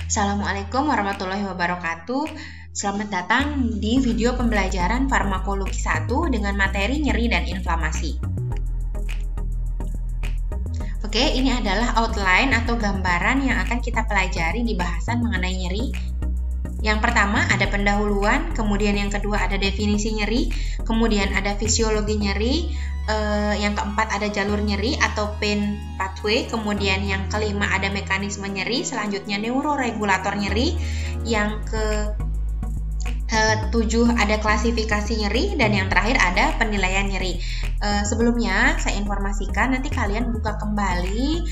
Assalamualaikum warahmatullahi wabarakatuh. Selamat datang di video pembelajaran farmakologi 1 dengan materi nyeri dan inflamasi. Oke, ini adalah outline atau gambaran yang akan kita pelajari di bahasan mengenai nyeri. Yang pertama ada pendahuluan, kemudian yang kedua ada definisi nyeri, kemudian ada fisiologi nyeri, yang keempat ada jalur nyeri atau pain pathway, kemudian yang kelima ada mekanisme nyeri, selanjutnya neuroregulator nyeri, yang ke-7 ada klasifikasi nyeri, dan yang terakhir ada penilaian nyeri. Sebelumnya saya informasikan nanti kalian buka kembali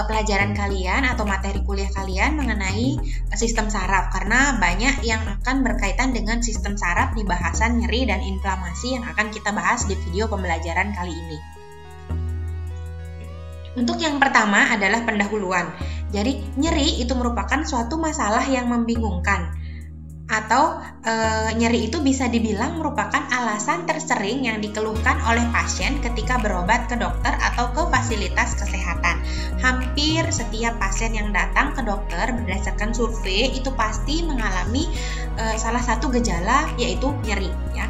pelajaran kalian atau materi kuliah kalian mengenai sistem saraf, karena banyak yang akan berkaitan dengan sistem saraf di bahasan nyeri dan inflamasi yang akan kita bahas di video pembelajaran kali ini. Untuk yang pertama adalah pendahuluan. Jadi nyeri itu merupakan suatu masalah yang membingungkan, atau nyeri itu bisa dibilang merupakan alasan tersering yang dikeluhkan oleh pasien ketika berobat ke dokter atau ke fasilitas kesehatan. Hampir setiap pasien yang datang ke dokter berdasarkan survei itu pasti mengalami salah satu gejala, yaitu nyeri, ya.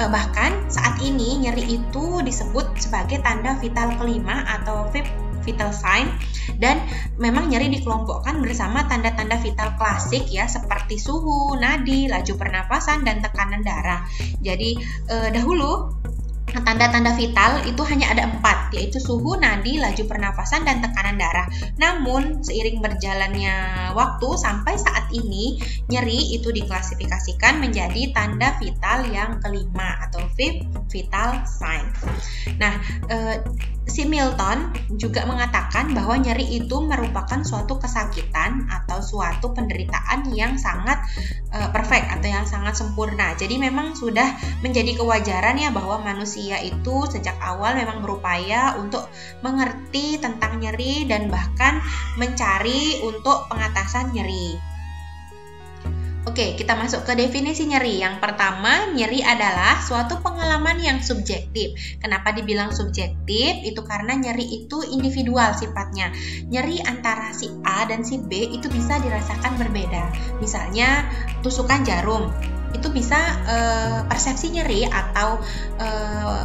Bahkan saat ini nyeri itu disebut sebagai tanda vital kelima atau vital sign, dan memang nyeri dikelompokkan bersama tanda-tanda vital klasik ya, seperti suhu, nadi, laju pernapasan, dan tekanan darah. Jadi dahulu tanda-tanda vital itu hanya ada 4, yaitu suhu, nadi, laju pernapasan, dan tekanan darah. Namun seiring berjalannya waktu sampai saat ini, nyeri itu diklasifikasikan menjadi tanda vital yang kelima atau fifth vital sign. Nah, si Milton juga mengatakan bahwa nyeri itu merupakan suatu kesakitan atau suatu penderitaan yang sangat perfect atau yang sangat sempurna. Jadi memang sudah menjadi kewajaran ya bahwa manusia itu sejak awal memang berupaya untuk mengerti tentang nyeri dan bahkan mencari untuk pengatasan nyeri. Oke, kita masuk ke definisi nyeri. Yang pertama, nyeri adalah suatu pengalaman yang subjektif. Kenapa dibilang subjektif? Itu karena nyeri itu individual sifatnya. Nyeri antara si A dan si B itu bisa dirasakan berbeda. Misalnya, tusukan jarum. Itu bisa persepsi nyeri atau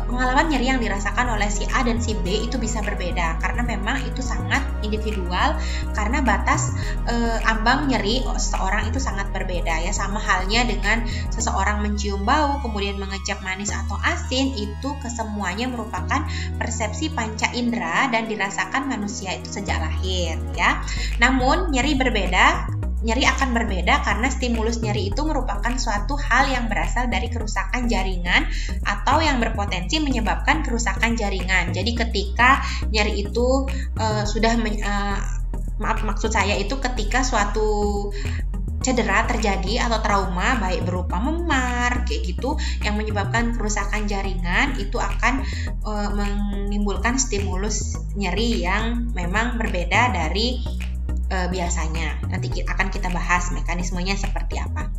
pengalaman nyeri yang dirasakan oleh si A dan si B itu bisa berbeda, karena memang itu sangat individual, karena batas ambang nyeri seseorang itu sangat berbeda ya. Sama halnya dengan seseorang mencium bau kemudian mengecap manis atau asin, itu kesemuanya merupakan persepsi panca indera dan dirasakan manusia itu sejak lahir ya. Namun nyeri akan berbeda karena stimulus nyeri itu merupakan suatu hal yang berasal dari kerusakan jaringan atau yang berpotensi menyebabkan kerusakan jaringan. Jadi ketika nyeri itu maksud saya itu ketika suatu cedera terjadi atau trauma baik berupa memar kayak gitu yang menyebabkan kerusakan jaringan, itu akan menimbulkan stimulus nyeri yang memang berbeda dari biasanya. Nanti akan kita bahas mekanismenya seperti apa.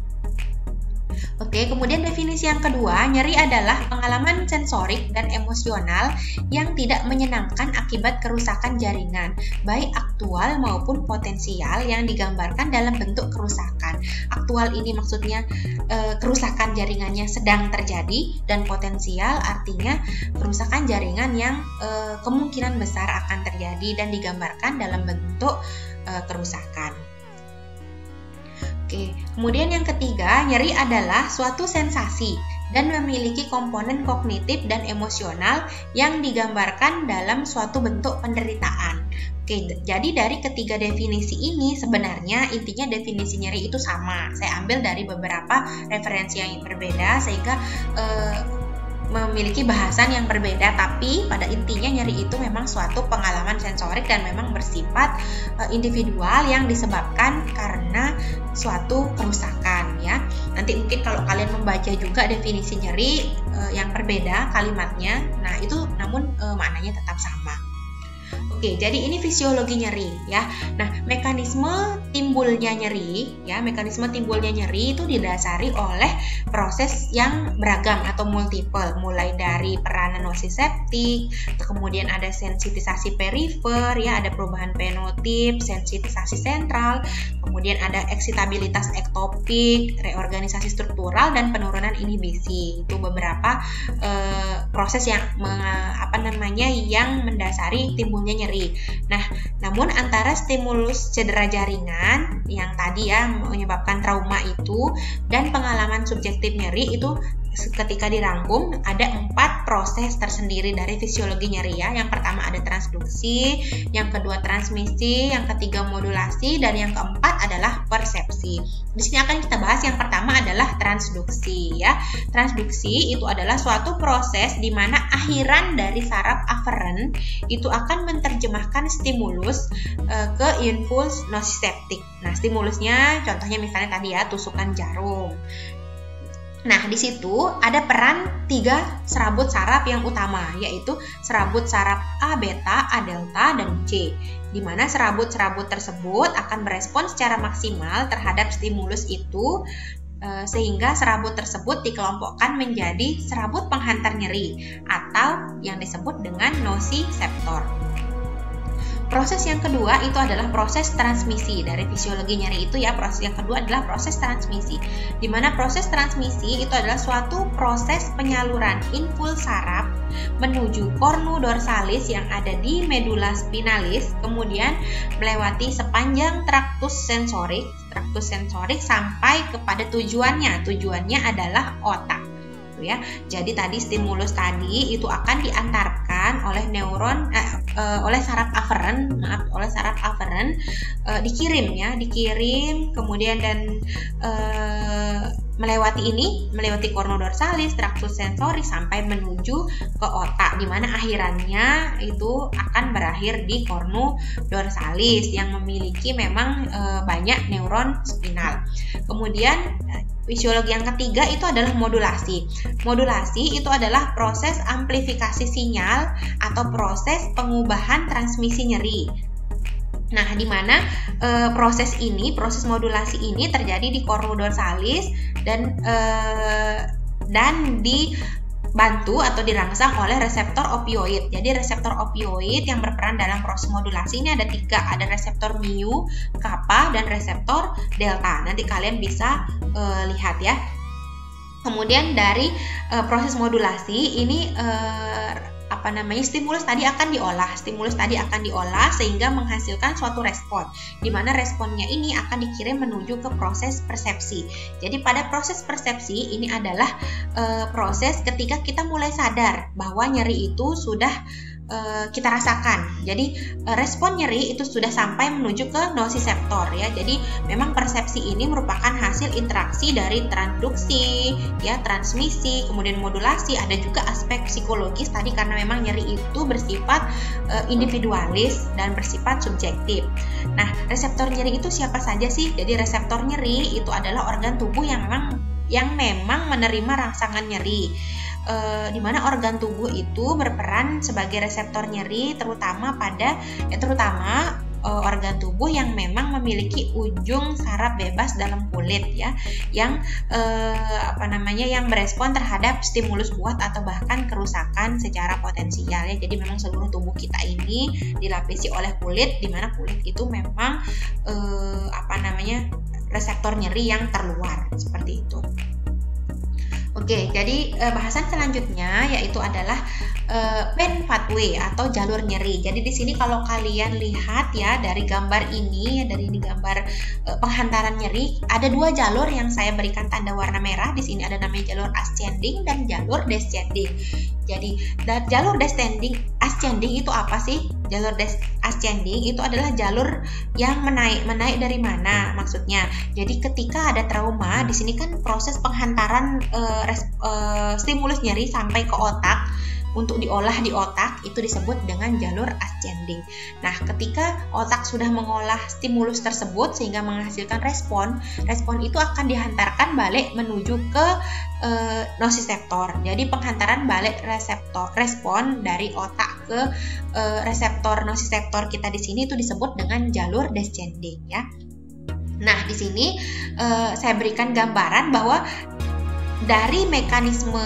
Oke, kemudian definisi yang kedua, nyeri adalah pengalaman sensorik dan emosional yang tidak menyenangkan akibat kerusakan jaringan, baik aktual maupun potensial, yang digambarkan dalam bentuk kerusakan. Aktual ini maksudnya kerusakan jaringannya sedang terjadi, dan potensial artinya kerusakan jaringan yang kemungkinan besar akan terjadi dan digambarkan dalam bentuk kerusakan. Oke, kemudian yang ketiga, nyeri adalah suatu sensasi dan memiliki komponen kognitif dan emosional yang digambarkan dalam suatu bentuk penderitaan. Oke, jadi dari ketiga definisi ini sebenarnya intinya definisi nyeri itu sama. Saya ambil dari beberapa referensi yang berbeda sehingga memiliki bahasan yang berbeda, tapi pada intinya nyeri itu memang suatu pengalaman sensorik dan memang bersifat individual yang disebabkan karena suatu kerusakan ya. Nanti mungkin kalau kalian membaca juga definisi nyeri yang berbeda kalimatnya, nah itu namun maknanya tetap sama. Oke, jadi ini fisiologi nyeri ya. Nah, mekanisme timbulnya nyeri itu didasari oleh proses yang beragam atau multiple, mulai dari peranan nociceptik, kemudian ada sensitisasi perifer ya, ada perubahan fenotip, sensitisasi sentral, Kemudian ada eksitabilitas ektopik, reorganisasi struktural, dan penurunan inhibisi. Itu beberapa proses yang yang mendasari timbulnya nyeri. Nah, namun antara stimulus cedera jaringan yang tadi ya menyebabkan trauma itu dan pengalaman subjektif nyeri itu ketika dirangkum ada 4 proses tersendiri dari fisiologi nyeri ya. Yang pertama ada transduksi, yang kedua transmisi, yang ketiga modulasi, dan yang keempat adalah persepsi. Di sini akan kita bahas yang pertama adalah transduksi ya. Transduksi itu adalah suatu proses di mana akhiran dari saraf aferen itu akan menerjemahkan stimulus ke impuls nosiseptik. Nah, stimulusnya contohnya misalnya tadi ya tusukan jarum. Nah, di situ ada peran 3 serabut saraf yang utama, yaitu serabut saraf A beta, A delta, dan C, di mana serabut-serabut tersebut akan berespon secara maksimal terhadap stimulus itu, sehingga serabut tersebut dikelompokkan menjadi serabut penghantar nyeri atau yang disebut dengan nosiseptor. Proses yang kedua itu adalah proses transmisi. Dari fisiologi nyeri itu ya, proses yang kedua adalah proses transmisi, di mana proses transmisi itu adalah suatu proses penyaluran impuls saraf menuju cornu dorsalis yang ada di medula spinalis, kemudian melewati sepanjang traktus sensorik sampai kepada tujuannya adalah otak. Ya. Jadi tadi stimulus tadi itu akan diantarkan oleh neuron oleh saraf aferen dikirim kemudian dan melewati cornu dorsalis, traktus sensorik sampai menuju ke otak, di mana akhirannya itu akan berakhir di cornu dorsalis yang memiliki memang banyak neuron spinal. Kemudian fisiologi yang ketiga itu adalah modulasi. Modulasi itu adalah proses amplifikasi sinyal atau proses pengubahan transmisi nyeri. Nah, di mana proses modulasi ini terjadi di cornu dorsalis dan dibantu atau dirangsang oleh reseptor opioid. Jadi reseptor opioid yang berperan dalam proses modulasi ini ada 3, ada reseptor mu, kappa, dan reseptor delta. Nanti kalian bisa lihat ya. Kemudian dari proses modulasi ini stimulus tadi akan diolah sehingga menghasilkan suatu respon, di mana responnya ini akan dikirim menuju ke proses persepsi. Jadi pada proses persepsi ini adalah proses ketika kita mulai sadar bahwa nyeri itu sudah kita rasakan. Jadi respon nyeri itu sudah sampai menuju ke nosiseptor ya. Jadi memang persepsi ini merupakan hasil interaksi dari transduksi, ya, transmisi, kemudian modulasi. Ada juga aspek psikologis tadi karena memang nyeri itu bersifat individualis dan bersifat subjektif. Nah, reseptor nyeri itu siapa saja sih? Jadi reseptor nyeri itu adalah organ tubuh yang memang menerima rangsangan nyeri. Di mana organ tubuh itu berperan sebagai reseptor nyeri terutama organ tubuh yang memang memiliki ujung saraf bebas dalam kulit ya, yang yang berespon terhadap stimulus kuat atau bahkan kerusakan secara potensial ya. Jadi memang seluruh tubuh kita ini dilapisi oleh kulit, di mana kulit itu memang reseptor nyeri yang terluar seperti itu. Oke, jadi bahasan selanjutnya yaitu adalah pain pathway atau jalur nyeri. Jadi di sini kalau kalian lihat ya dari gambar ini, dari gambar penghantaran nyeri, ada 2 jalur yang saya berikan tanda warna merah. Di sini ada namanya jalur ascending dan jalur descending. Jadi jalur ascending itu apa sih? Jalur ascending itu adalah jalur yang menaik dari mana maksudnya. Jadi ketika ada trauma, di sini kan proses penghantaran stimulus nyeri sampai ke otak untuk diolah di otak itu disebut dengan jalur ascending. Nah, ketika otak sudah mengolah stimulus tersebut sehingga menghasilkan respon itu akan dihantarkan balik menuju ke nosiseptor. Jadi penghantaran balik respon dari otak ke reseptor nosiseptor kita di sini itu disebut dengan jalur descending ya. Nah, di sini saya berikan gambaran bahwa dari mekanisme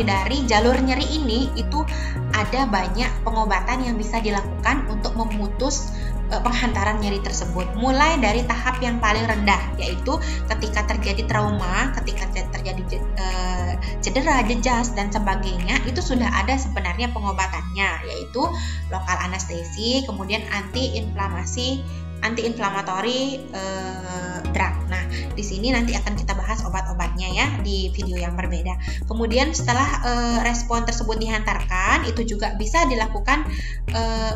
dari jalur nyeri ini itu ada banyak pengobatan yang bisa dilakukan untuk memutus penghantaran nyeri tersebut, mulai dari tahap yang paling rendah, yaitu ketika terjadi trauma, ketika terjadi cedera, jejas dan sebagainya, itu sudah ada sebenarnya pengobatannya, yaitu lokal anestesi, kemudian anti-inflamatori drug. Nah, di sini nanti akan kita bahas obat-obatnya ya di video yang berbeda. Kemudian setelah respon tersebut dihantarkan, itu juga bisa dilakukan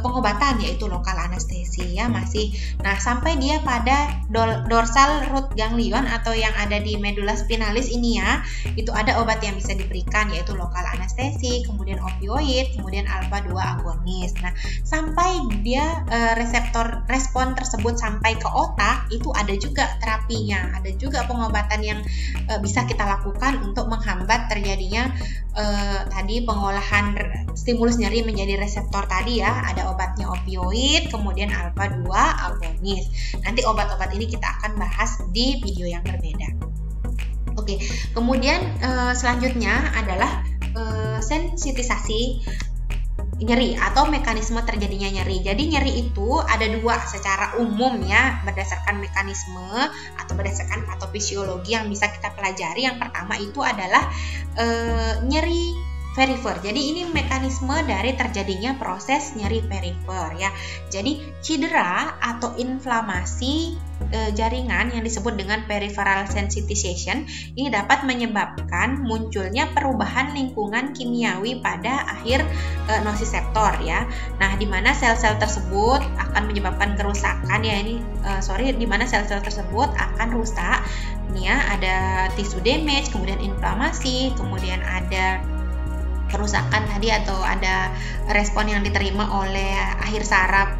pengobatan, yaitu lokal anestesi ya masih. Nah, sampai dia pada dorsal root ganglion atau yang ada di medula spinalis ini ya, itu ada obat yang bisa diberikan, yaitu lokal anestesi, kemudian opioid, kemudian alpha 2 agonis. Nah, sampai dia respon tersebut sampai ke otak, itu ada juga terapinya, ada juga pengobatan yang bisa kita lakukan untuk menghambat terjadinya tadi pengolahan stimulus nyeri menjadi reseptor tadi ya. Ada obatnya opioid, kemudian alpha 2 agonis. Nanti obat-obat ini kita akan bahas di video yang berbeda. Oke, kemudian selanjutnya adalah sensitisasi nyeri atau mekanisme terjadinya nyeri. Jadi nyeri itu ada dua secara umum ya, berdasarkan mekanisme atau berdasarkan patofisiologi yang bisa kita pelajari. Yang pertama itu adalah nyeri perifer. Jadi ini mekanisme dari terjadinya proses nyeri perifer ya. Jadi cedera atau inflamasi jaringan yang disebut dengan peripheral sensitization ini dapat menyebabkan munculnya perubahan lingkungan kimiawi pada akhir nosiseptor ya. Nah, di mana sel-sel tersebut akan menyebabkan kerusakan ya, di mana sel-sel tersebut akan rusak. Ini ya, ada tissue damage, kemudian inflamasi, kemudian ada kerusakan tadi atau ada respon yang diterima oleh akhir saraf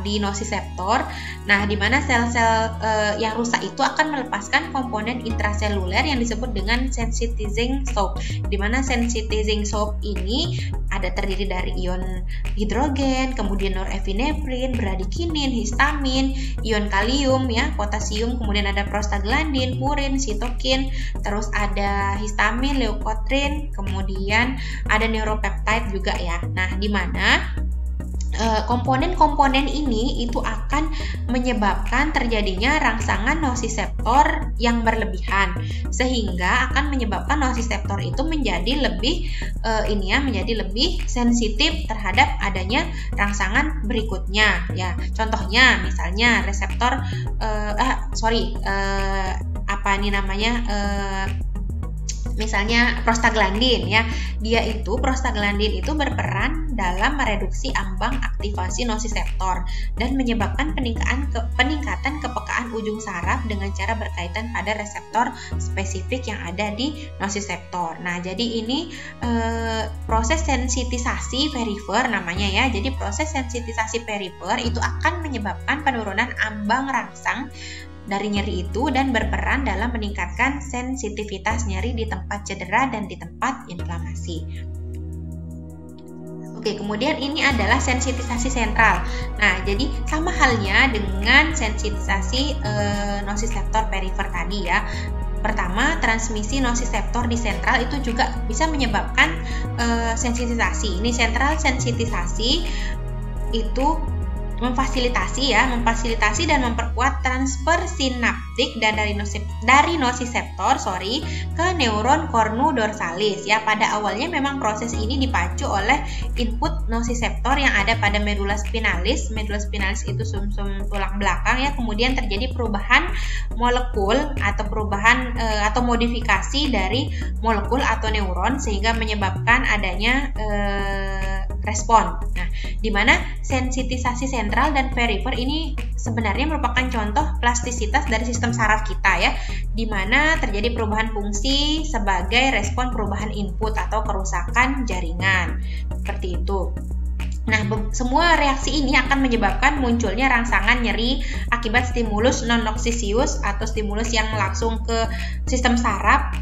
di nosiseptor. Nah, di mana sel-sel yang rusak itu akan melepaskan komponen intraseluler yang disebut dengan sensitizing soap. Di mana sensitizing soap ini ada terdiri dari ion hidrogen, kemudian norepinefrin, bradikinin, histamin, ion kalium ya, potasium, kemudian ada prostaglandin, purin, sitokin, terus ada histamin, leukotrin, kemudian ada neuropeptide juga ya. Nah, di mana komponen-komponen ini itu akan menyebabkan terjadinya rangsangan nosiseptor yang berlebihan, sehingga akan menyebabkan nosiseptor itu menjadi lebih sensitif terhadap adanya rangsangan berikutnya ya. Contohnya misalnya reseptor misalnya prostaglandin ya. Prostaglandin itu berperan dalam mereduksi ambang aktivasi nosiseptor dan menyebabkan peningkatan kepekaan ujung saraf dengan cara berkaitan pada reseptor spesifik yang ada di nosiseptor. Nah, jadi ini proses sensitisasi perifer namanya ya. Jadi proses sensitisasi perifer itu akan menyebabkan penurunan ambang rangsang dari nyeri itu dan berperan dalam meningkatkan sensitivitas nyeri di tempat cedera dan di tempat inflamasi. Oke, kemudian ini adalah sensitisasi sentral. Nah, jadi sama halnya dengan sensitisasi nosiseptor perifer tadi ya. Pertama, transmisi nosiseptor di sentral itu juga bisa menyebabkan sensitisasi. Ini sentral sensitisasi itu memfasilitasi dan memperkuat transfer sinaptik dan dari nosiseptor ke neuron cornu dorsalis ya. Pada awalnya memang proses ini dipacu oleh input nosiseptor yang ada pada medula spinalis. Medula spinalis itu sumsum tulang belakang ya. Kemudian terjadi perubahan molekul atau atau modifikasi dari molekul atau neuron sehingga menyebabkan adanya respon. Nah, di mana sensitisasi sentral dan perifer ini sebenarnya merupakan contoh plastisitas dari sistem saraf kita ya, di mana terjadi perubahan fungsi sebagai respon perubahan input atau kerusakan jaringan. Seperti itu. Nah, semua reaksi ini akan menyebabkan munculnya rangsangan nyeri akibat stimulus non-noxisius atau stimulus yang langsung ke sistem saraf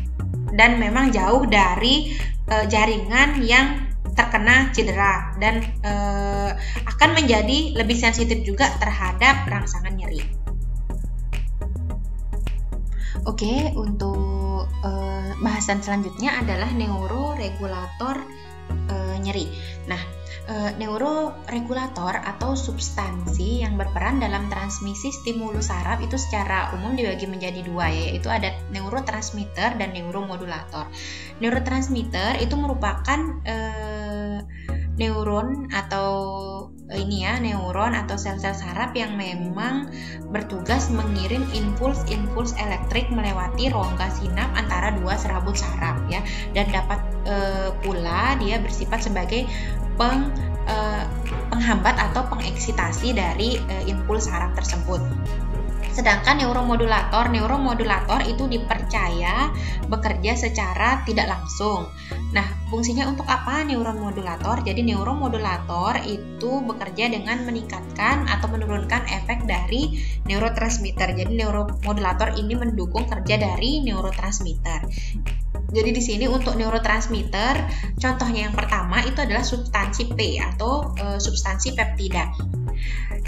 dan memang jauh dari jaringan yang terkena cedera dan akan menjadi lebih sensitif juga terhadap rangsangan nyeri. Oke, untuk bahasan selanjutnya adalah neuroregulator nyeri. Nah, neuroregulator atau substansi yang berperan dalam transmisi stimulus saraf itu secara umum dibagi menjadi dua, yaitu ada neurotransmitter dan neuromodulator. Neurotransmitter itu merupakan neuron atau neuron atau sel-sel saraf yang memang bertugas mengirim impuls elektrik melewati rongga sinap antara dua serabut saraf ya, dan dapat pula dia bersifat sebagai penghambat atau pengeksitasi dari impuls saraf tersebut. Sedangkan neuromodulator itu dipercaya bekerja secara tidak langsung. Nah, fungsinya untuk apa neuromodulator? Jadi neuromodulator itu bekerja dengan meningkatkan atau menurunkan efek dari neurotransmitter. Jadi neuromodulator ini mendukung kerja dari neurotransmitter. Jadi di sini untuk neurotransmitter, contohnya yang pertama itu adalah substansi P atau substansi peptida.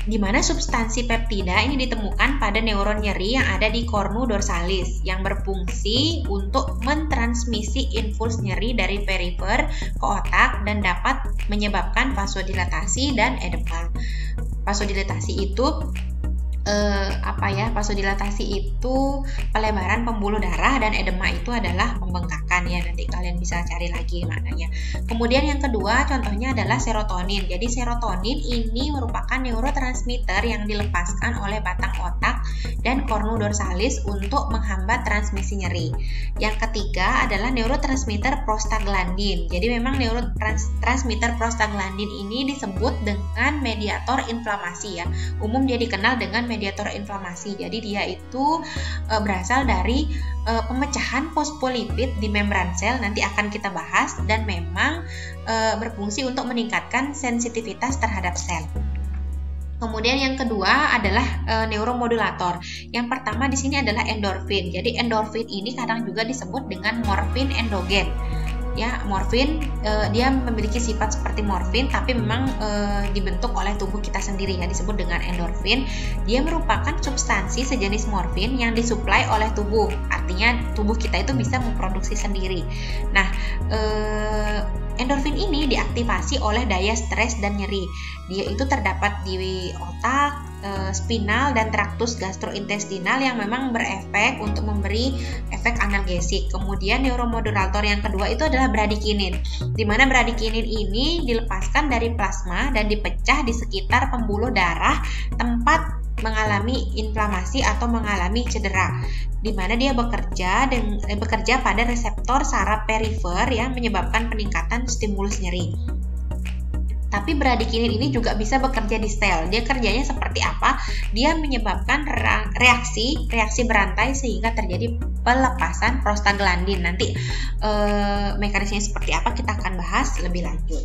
Di mana substansi peptida ini ditemukan pada neuron nyeri yang ada di cornu dorsalis yang berfungsi untuk mentransmisi impuls nyeri dari perifer ke otak dan dapat menyebabkan vasodilatasi dan edema. Vasodilatasi itu vasodilatasi itu pelebaran pembuluh darah dan edema itu adalah pembengkakan ya, nanti kalian bisa cari lagi maknanya. Kemudian yang kedua contohnya adalah serotonin. Jadi serotonin ini merupakan neurotransmitter yang dilepaskan oleh batang otak dan cornu dorsalis untuk menghambat transmisi nyeri. Yang ketiga adalah neurotransmitter prostaglandin. Jadi memang neurotransmitter prostaglandin ini disebut dengan mediator inflamasi ya. Umum dia dikenal dengan mediator inflamasi. Jadi dia itu berasal dari pemecahan fosfolipid di membran sel, nanti akan kita bahas, dan memang berfungsi untuk meningkatkan sensitivitas terhadap sel. Kemudian yang kedua adalah neuromodulator. Yang pertama di sini adalah endorfin. Jadi endorfin ini kadang juga disebut dengan morfin endogen. Ya, morfin dia memiliki sifat seperti morfin, tapi memang dibentuk oleh tubuh kita sendiri ya, disebut dengan endorfin. Dia merupakan substansi sejenis morfin yang disuplai oleh tubuh. Artinya tubuh kita itu bisa memproduksi sendiri. Nah, endorfin ini diaktifasi oleh daya stres dan nyeri. Dia itu terdapat di otak, spinal dan traktus gastrointestinal yang memang berefek untuk memberi efek analgesik. Kemudian neuromodulator yang kedua itu adalah bradikinin, di mana bradikinin ini dilepaskan dari plasma dan dipecah di sekitar pembuluh darah tempat mengalami inflamasi atau mengalami cedera, di mana dia bekerja pada reseptor saraf perifer yang menyebabkan peningkatan stimulus nyeri. Tapi bradikinin ini juga bisa bekerja di sel. Dia kerjanya seperti apa? Dia menyebabkan reaksi berantai sehingga terjadi pelepasan prostaglandin. Nanti mekanismenya seperti apa kita akan bahas lebih lanjut.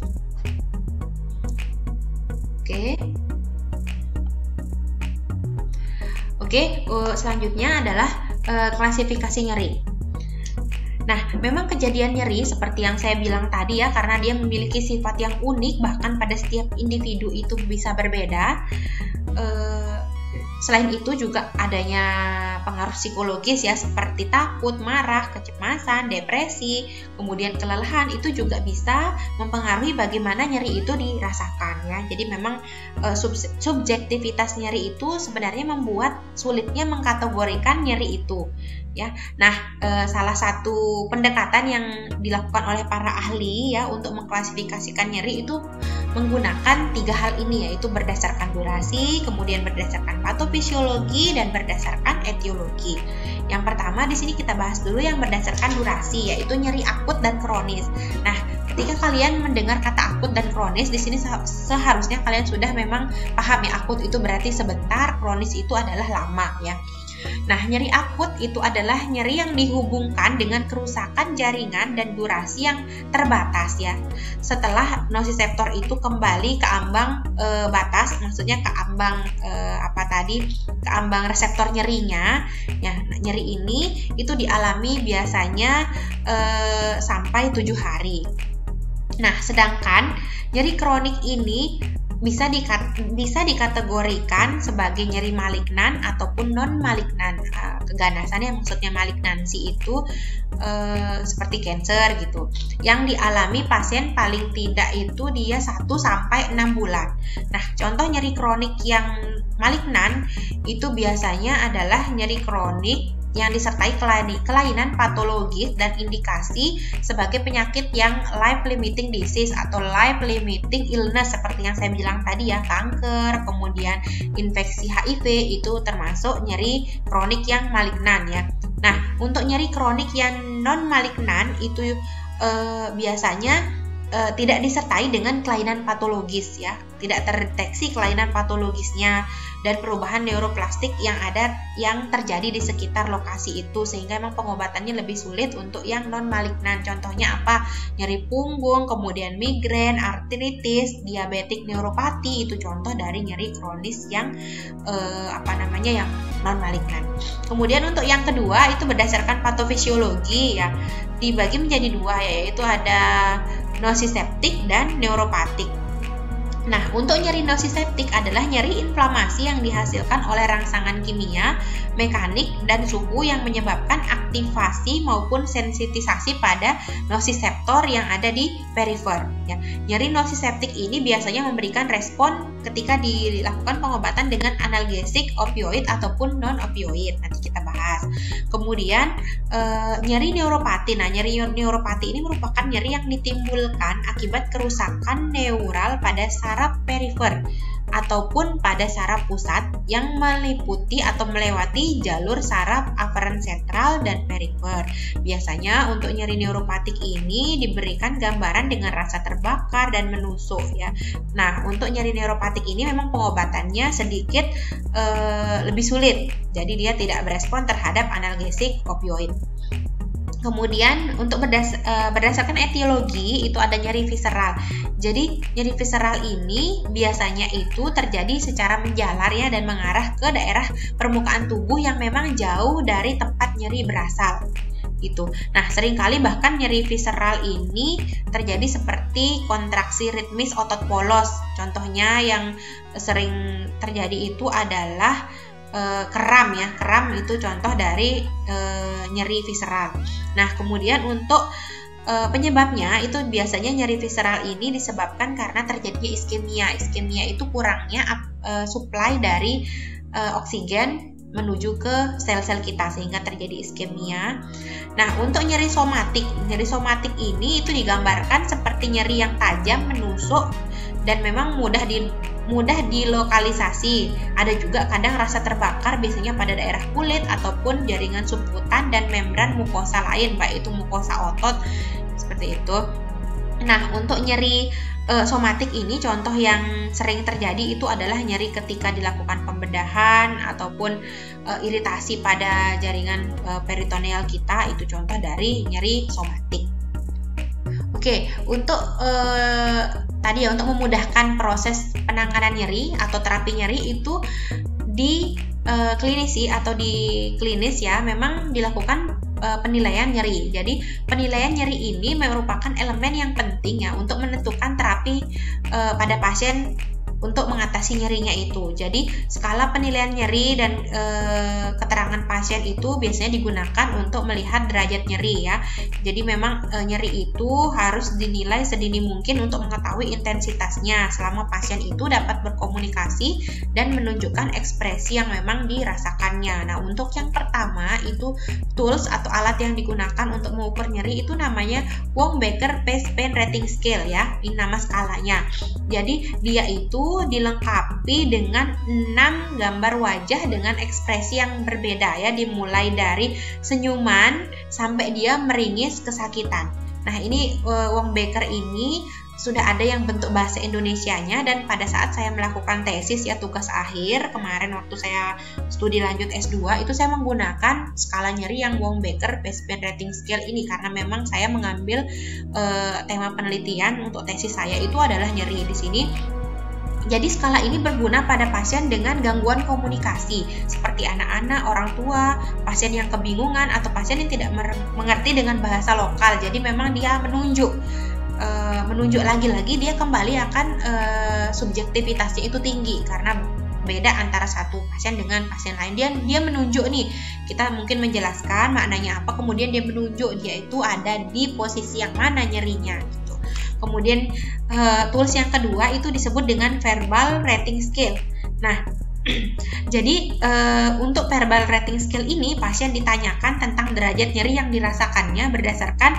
Oke, selanjutnya adalah klasifikasi nyeri. Nah, memang kejadian nyeri seperti yang saya bilang tadi ya, karena dia memiliki sifat yang unik, bahkan pada setiap individu itu bisa berbeda. Selain itu juga adanya pengaruh psikologis ya, seperti takut, marah, kecemasan, depresi, kemudian kelelahan, itu juga bisa mempengaruhi bagaimana nyeri itu dirasakan ya. Jadi memang subjektivitas nyeri itu sebenarnya membuat sulitnya mengkategorikan nyeri itu ya. Nah, salah satu pendekatan yang dilakukan oleh para ahli ya untuk mengklasifikasikan nyeri itu menggunakan 3 hal ini, yaitu berdasarkan durasi, kemudian berdasarkan patofisiologi, dan berdasarkan etiologi. Yang pertama di sini kita bahas dulu yang berdasarkan durasi, yaitu nyeri akut dan kronis. Nah, ketika kalian mendengar kata akut dan kronis, di sini seharusnya kalian sudah memang paham ya, akut itu berarti sebentar, kronis itu adalah lama ya. Nah, nyeri akut itu adalah nyeri yang dihubungkan dengan kerusakan jaringan dan durasi yang terbatas ya. Setelah nosiseptor itu kembali ke ambang batas, maksudnya ke ambang ke ambang reseptor nyerinya. Ya, nyeri ini itu dialami biasanya sampai 7 hari. Nah, sedangkan nyeri kronik ini bisa dikategorikan sebagai nyeri malignan ataupun non malignan. Keganasannya maksudnya malignansi itu seperti cancer gitu, yang dialami pasien paling tidak itu dia 1 sampai 6 bulan. Nah, contoh nyeri kronik yang malignan itu biasanya adalah nyeri kronik yang disertai kelainan patologis dan indikasi sebagai penyakit yang life limiting disease atau life limiting illness seperti yang saya bilang tadi ya, kanker, kemudian infeksi HIV, itu termasuk nyeri kronik yang malignan ya. Nah, untuk nyeri kronik yang non malignan itu biasanya tidak disertai dengan kelainan patologis ya, tidak terdeteksi kelainan patologisnya dan perubahan neuroplastik yang terjadi di sekitar lokasi itu, sehingga memang pengobatannya lebih sulit untuk yang non malignan. Contohnya apa? Nyeri punggung, kemudian migrain, artritis, diabetik neuropati, itu contoh dari nyeri kronis yang yang non malignan. Kemudian untuk yang kedua itu berdasarkan patofisiologi ya, dibagi menjadi 2 yaitu ada nociceptik dan neuropatik. Nah, untuk nyeri nociceptik adalah nyeri inflamasi yang dihasilkan oleh rangsangan kimia, mekanik, dan suhu yang menyebabkan aktivasi maupun sensitisasi pada nociceptor yang ada di perifer. Ya. Nyeri nociceptik ini biasanya memberikan respon ketika dilakukan pengobatan dengan analgesik, opioid, ataupun non-opioid. Nanti kita bahas. Kemudian, nyeri neuropati. Nah, nyeri neuropati ini merupakan nyeri yang ditimbulkan akibat kerusakan neural pada saraf perifer ataupun pada saraf pusat yang meliputi atau melewati jalur saraf aferen sentral dan perifer. Biasanya untuk nyeri neuropatik ini diberikan gambaran dengan rasa terbakar dan menusuk ya. Nah, untuk nyeri neuropatik ini memang pengobatannya sedikit lebih sulit. Jadi dia tidak berespon terhadap analgesik opioid. Kemudian untuk berdasarkan etiologi itu ada nyeri visceral. Jadi nyeri visceral ini biasanya itu terjadi secara menjalar ya dan mengarah ke daerah permukaan tubuh yang memang jauh dari tempat nyeri berasal. Itu. Nah, seringkali bahkan nyeri visceral ini terjadi seperti kontraksi ritmis otot polos. Contohnya yang sering terjadi itu adalah kram ya, kram itu contoh dari nyeri visceral. Nah, kemudian untuk penyebabnya itu biasanya nyeri visceral ini disebabkan karena terjadinya iskemia. Iskemia itu kurangnya suplai dari oksigen menuju ke sel-sel kita sehingga terjadi iskemia. Nah, untuk nyeri somatik ini itu digambarkan seperti nyeri yang tajam, menusuk dan memang mudah dilokalisasi. Ada juga kadang rasa terbakar biasanya pada daerah kulit ataupun jaringan subkutan dan membran mukosa lain, baik itu mukosa otot seperti itu. Nah, untuk nyeri somatik ini contoh yang sering terjadi itu adalah nyeri ketika dilakukan pembedahan ataupun iritasi pada jaringan peritoneal kita, itu contoh dari nyeri somatik. Oke, untuk tadi ya, untuk memudahkan proses penanganan nyeri atau terapi nyeri itu di klinisi atau di klinis ya memang dilakukan penilaian nyeri. Jadi penilaian nyeri ini merupakan elemen yang penting ya untuk menentukan terapi pada pasien untuk mengatasi nyerinya itu. Jadi skala penilaian nyeri dan keterangan pasien itu biasanya digunakan untuk melihat derajat nyeri ya. Jadi memang nyeri itu harus dinilai sedini mungkin untuk mengetahui intensitasnya selama pasien itu dapat berkomunikasi dan menunjukkan ekspresi yang memang dirasakannya. Nah, untuk yang pertama itu tools atau alat yang digunakan untuk mengukur nyeri itu namanya Wong-Baker Face Pain Rating Scale ya. Ini nama skalanya. Jadi dia itu dilengkapi dengan 6 gambar wajah dengan ekspresi yang berbeda ya, dimulai dari senyuman sampai dia meringis kesakitan. Nah, ini Wong-Baker ini sudah ada yang bentuk bahasa Indonesianya, dan pada saat saya melakukan tesis ya, tugas akhir kemarin waktu saya studi lanjut S2 itu saya menggunakan skala nyeri yang Wong-Baker Face Pain Rating Scale ini karena memang saya mengambil tema penelitian untuk tesis saya itu adalah nyeri di sini. Jadi skala ini berguna pada pasien dengan gangguan komunikasi seperti anak-anak, orang tua, pasien yang kebingungan atau pasien yang tidak mengerti dengan bahasa lokal. Jadi memang dia menunjuk menunjuk lagi-lagi, dia kembali akan subjektivitasnya itu tinggi karena beda antara satu pasien dengan pasien lain. Dia menunjuk nih, kita mungkin menjelaskan maknanya apa, kemudian dia menunjuk dia itu ada di posisi yang mana nyerinya gitu. Kemudian tools yang kedua itu disebut dengan verbal rating scale. Nah, jadi untuk verbal rating scale ini pasien ditanyakan tentang derajat nyeri yang dirasakannya berdasarkan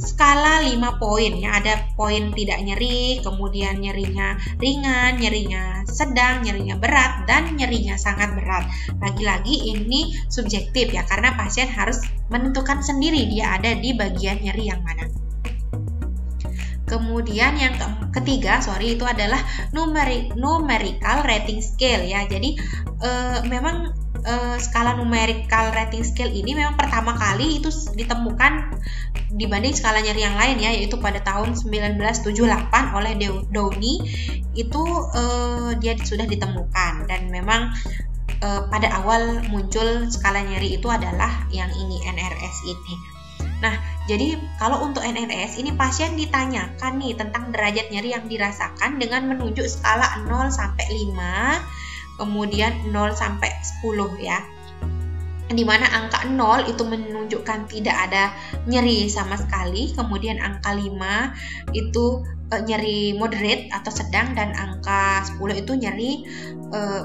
skala 5 poin ya. Ada poin tidak nyeri, kemudian nyerinya ringan, nyerinya sedang, nyerinya berat, dan nyerinya sangat berat. Lagi-lagi ini subjektif ya, karena pasien harus menentukan sendiri dia ada di bagian nyeri yang mana. Kemudian yang ketiga, itu adalah numerical rating scale ya. Jadi memang skala numerical rating scale ini memang pertama kali itu ditemukan dibanding skala nyeri yang lain ya, yaitu pada tahun 1978 oleh Downey. Itu dia sudah ditemukan, dan memang pada awal muncul skala nyeri itu adalah yang ini, NRS ini. Nah, jadi kalau untuk NRS ini pasien ditanyakan nih tentang derajat nyeri yang dirasakan dengan menunjuk skala 0 sampai 5, kemudian 0 sampai 10 ya. Di mana angka 0 itu menunjukkan tidak ada nyeri sama sekali, kemudian angka 5 itu nyeri moderate atau sedang, dan angka 10 itu nyeri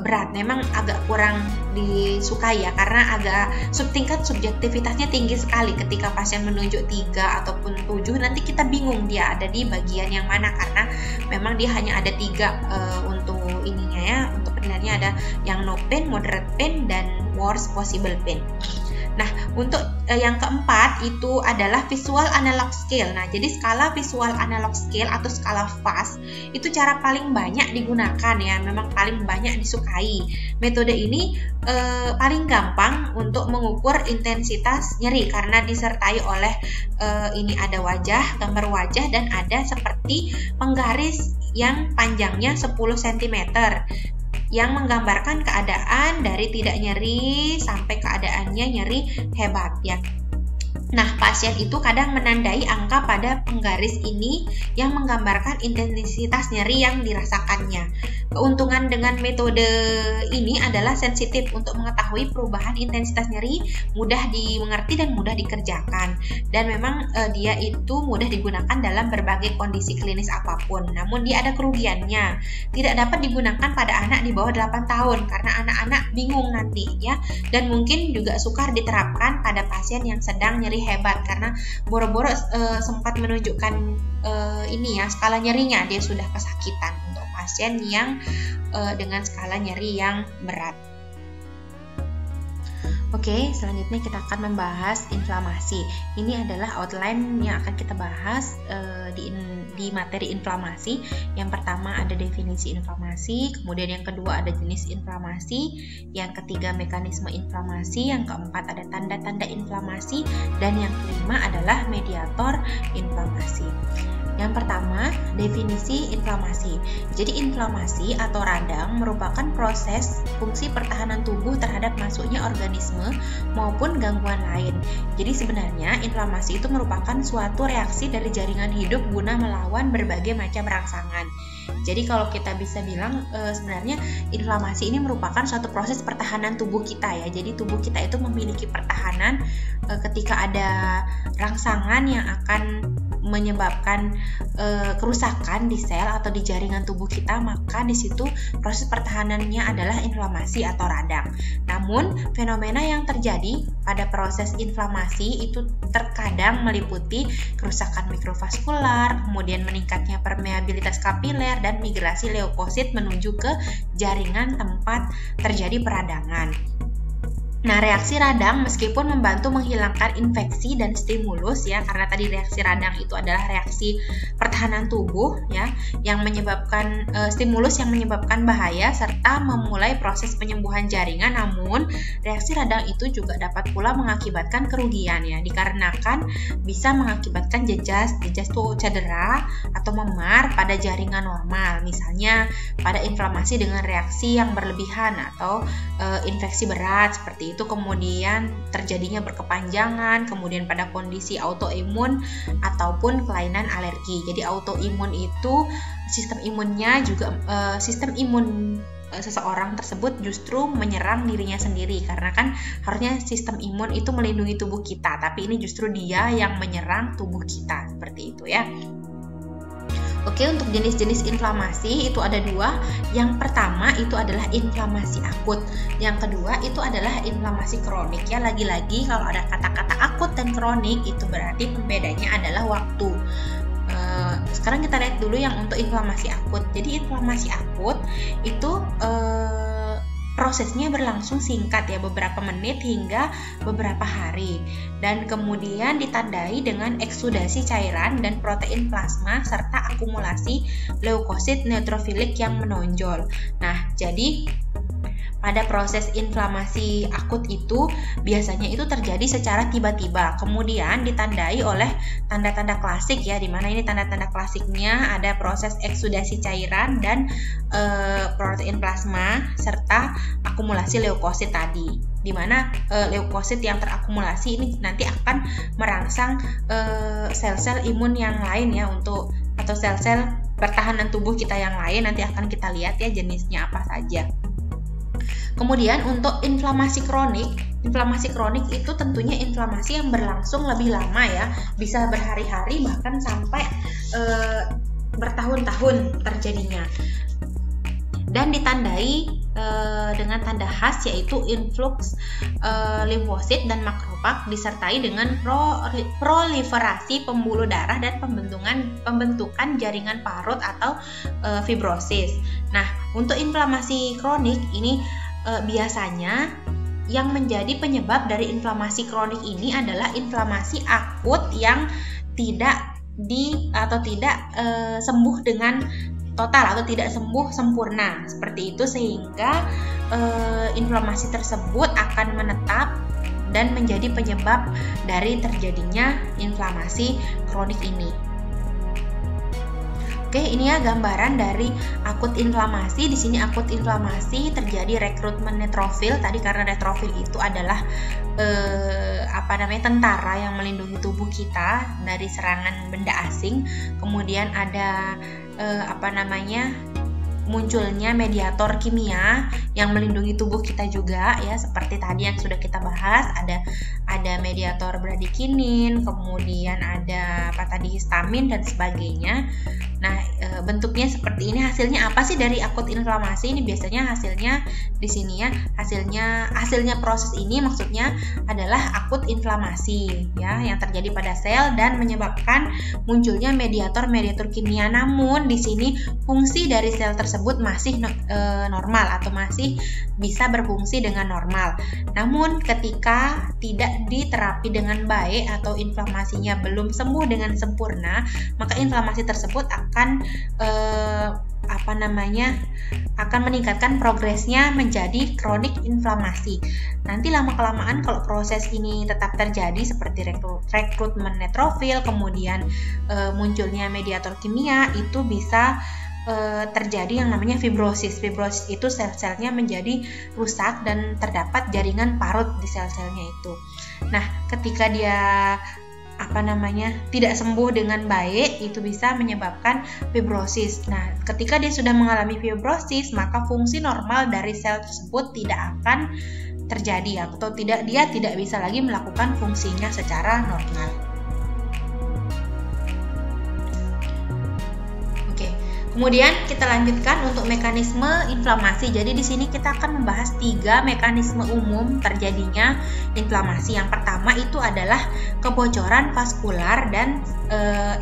berat. Memang agak kurang disukai ya, karena agak tingkat subjektivitasnya tinggi sekali. Ketika pasien menunjuk 3 ataupun 7, nanti kita bingung dia ada di bagian yang mana, karena memang dia hanya ada 3 untuk ininya ya, untuk penilaiannya ada yang no pain, moderate pain, dan worst possible pain. Nah, untuk yang keempat itu adalah visual analog scale. Nah, jadi skala visual analog scale atau skala VAS itu cara paling banyak digunakan ya, memang paling banyak disukai. Metode ini paling gampang untuk mengukur intensitas nyeri karena disertai oleh ini ada wajah, gambar wajah, dan ada seperti penggaris yang panjangnya 10 cm. Yang menggambarkan keadaan dari tidak nyeri sampai keadaannya nyeri hebat ya. Nah, pasien itu kadang menandai angka pada penggaris ini yang menggambarkan intensitas nyeri yang dirasakannya. Keuntungan dengan metode ini adalah sensitif untuk mengetahui perubahan intensitas nyeri, mudah dimengerti dan mudah dikerjakan. Dan memang dia itu mudah digunakan dalam berbagai kondisi klinis apapun. Namun dia ada kerugiannya. Tidak dapat digunakan pada anak di bawah 8 tahun karena anak-anak bingung nanti ya. Dan mungkin juga sukar diterapkan pada pasien yang sedang nyeri hebat karena boro-boro sempat menunjukkan ini ya skala nyerinya, dia sudah kesakitan untuk pasien yang dengan skala nyeri yang berat. Oke, selanjutnya kita akan membahas inflamasi. Ini adalah outline yang akan kita bahas di materi inflamasi. Yang pertama ada definisi inflamasi, kemudian yang kedua ada jenis inflamasi, yang ketiga mekanisme inflamasi, yang keempat ada tanda-tanda inflamasi, dan yang kelima adalah mediator inflamasi. Yang pertama, definisi inflamasi. Jadi inflamasi atau radang merupakan proses fungsi pertahanan tubuh terhadap masuknya organisme maupun gangguan lain. Jadi sebenarnya inflamasi itu merupakan suatu reaksi dari jaringan hidup guna melawan berbagai macam rangsangan. Jadi kalau kita bisa bilang sebenarnya inflamasi ini merupakan suatu proses pertahanan tubuh kita ya. Jadi tubuh kita itu memiliki pertahanan ketika ada rangsangan yang akan menyebabkan kerusakan di sel atau di jaringan tubuh kita, maka di situ proses pertahanannya adalah inflamasi atau radang. Namun fenomena yang terjadi pada proses inflamasi itu terkadang meliputi kerusakan mikrovaskular, kemudian meningkatnya permeabilitas kapiler, dan migrasi leukosit menuju ke jaringan tempat terjadi peradangan. Nah, reaksi radang meskipun membantu menghilangkan infeksi dan stimulus ya, karena tadi reaksi radang itu adalah reaksi pertahanan tubuh ya, yang menyebabkan stimulus yang menyebabkan bahaya serta memulai proses penyembuhan jaringan. Namun, reaksi radang itu juga dapat pula mengakibatkan kerugian ya, dikarenakan bisa mengakibatkan jejas tuh cedera atau memar pada jaringan normal, misalnya pada inflamasi dengan reaksi yang berlebihan atau infeksi berat seperti itu. itu kemudian terjadinya berkepanjangan, kemudian pada kondisi autoimun ataupun kelainan alergi. Jadi autoimun itu sistem imunnya juga sistem imun seseorang tersebut justru menyerang dirinya sendiri, karena kan harusnya sistem imun itu melindungi tubuh kita, tapi ini justru dia yang menyerang tubuh kita, seperti itu ya. Oke, untuk jenis-jenis inflamasi itu ada dua. Yang pertama itu adalah inflamasi akut. Yang kedua itu adalah inflamasi kronik ya. Lagi-lagi kalau ada kata-kata akut dan kronik itu berarti pembedanya adalah waktu. Sekarang kita lihat dulu yang untuk inflamasi akut. Jadi inflamasi akut itu prosesnya berlangsung singkat ya, beberapa menit hingga beberapa hari, dan kemudian ditandai dengan eksudasi cairan dan protein plasma serta akumulasi leukosit neutrofilik yang menonjol. Nah, jadi pada proses inflamasi akut itu biasanya itu terjadi secara tiba-tiba, kemudian ditandai oleh tanda-tanda klasik ya, dimana ini tanda-tanda klasiknya ada proses eksudasi cairan dan protein plasma serta akumulasi leukosit tadi, dimana leukosit yang terakumulasi ini nanti akan merangsang sel-sel imun yang lain ya untuk atau sel-sel pertahanan tubuh kita yang lain, nanti akan kita lihat ya jenisnya apa saja. Kemudian untuk inflamasi kronik itu tentunya inflamasi yang berlangsung lebih lama ya, bisa berhari-hari bahkan sampai bertahun-tahun terjadinya, dan ditandai dengan tanda khas yaitu influx limfosit dan makrofag disertai dengan proliferasi pembuluh darah dan pembentukan jaringan parut atau fibrosis. Nah, untuk inflamasi kronik ini biasanya yang menjadi penyebab dari inflamasi kronik ini adalah inflamasi akut yang tidak sembuh dengan total atau tidak sembuh sempurna seperti itu, sehingga inflamasi tersebut akan menetap dan menjadi penyebab dari terjadinya inflamasi kronik ini. Oke, ini ya gambaran dari akut inflamasi. Di sini akut inflamasi terjadi rekrutmen neutrofil tadi, karena neutrofil itu adalah tentara yang melindungi tubuh kita dari serangan benda asing. Kemudian ada munculnya mediator kimia yang melindungi tubuh kita juga ya, seperti tadi yang sudah kita bahas, ada mediator bradikinin, kemudian ada histamin dan sebagainya. Nah, bentuknya seperti ini. Hasilnya apa sih dari akut inflamasi ini? Biasanya hasilnya di sini ya, hasilnya proses ini maksudnya adalah akut inflamasi ya yang terjadi pada sel dan menyebabkan munculnya mediator kimia. Namun di sini fungsi dari sel tersebut masih normal atau masih bisa berfungsi dengan normal. Namun ketika tidak diterapi dengan baik atau inflamasinya belum sembuh dengan sempurna, maka inflamasi tersebut akan meningkatkan progresnya menjadi kronik inflamasi. Nanti lama-kelamaan kalau proses ini tetap terjadi seperti rekrutmen neutrofil, kemudian munculnya mediator kimia, itu bisa terjadi yang namanya fibrosis. Fibrosis itu sel-selnya menjadi rusak dan terdapat jaringan parut di sel-selnya itu. Nah, ketika dia tidak sembuh dengan baik, itu bisa menyebabkan fibrosis. Nah, ketika dia sudah mengalami fibrosis, maka fungsi normal dari sel tersebut tidak akan terjadi atau dia tidak bisa lagi melakukan fungsinya secara normal. Kemudian kita lanjutkan untuk mekanisme inflamasi. Jadi di sini kita akan membahas 3 mekanisme umum terjadinya inflamasi. Yang pertama itu adalah kebocoran vaskular dan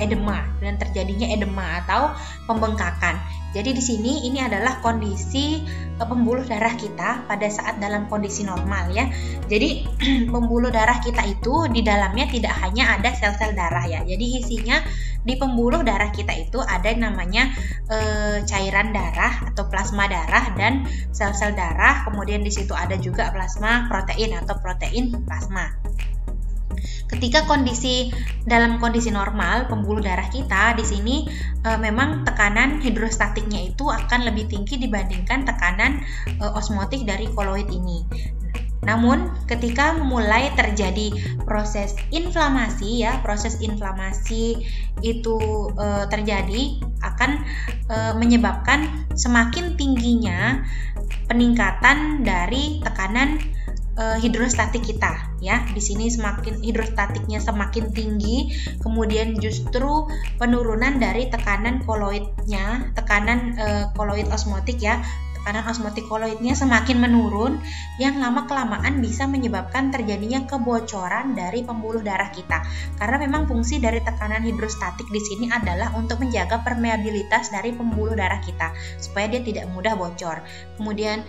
edema, dan terjadinya edema atau pembengkakan. Jadi di sini ini adalah kondisi pembuluh darah kita pada saat dalam kondisi normal ya. Jadi pembuluh darah kita itu di dalamnya tidak hanya ada sel-sel darah ya. Jadi isinya di pembuluh darah kita itu ada yang namanya cairan darah atau plasma darah dan sel-sel darah. Kemudian di situ ada juga plasma protein atau protein plasma. Ketika dalam kondisi normal pembuluh darah kita di sini memang tekanan hidrostatiknya itu akan lebih tinggi dibandingkan tekanan osmotik dari koloid ini. Namun ketika mulai terjadi proses inflamasi ya, proses inflamasi itu terjadi akan menyebabkan semakin tingginya peningkatan dari tekanan hidrostatik kita ya. Di sini semakin hidrostatiknya semakin tinggi, kemudian justru penurunan dari tekanan koloidnya, tekanan koloid osmotik ya. Tekanan osmotik koloidnya semakin menurun, yang lama-kelamaan bisa menyebabkan terjadinya kebocoran dari pembuluh darah kita. Karena memang fungsi dari tekanan hidrostatik di sini adalah untuk menjaga permeabilitas dari pembuluh darah kita supaya dia tidak mudah bocor. Kemudian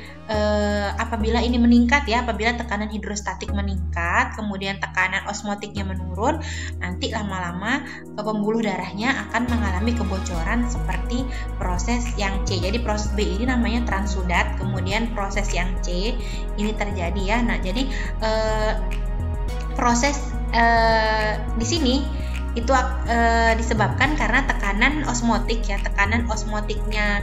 apabila ini meningkat ya, apabila tekanan hidrostatik meningkat, kemudian tekanan osmotiknya menurun, nanti lama-lama pembuluh darahnya akan mengalami kebocoran seperti proses yang C. Jadi proses B ini namanya transsudat, kemudian proses yang C ini terjadi ya. Nah, jadi proses di sini itu disebabkan karena tekanan osmotik ya, tekanan osmotiknya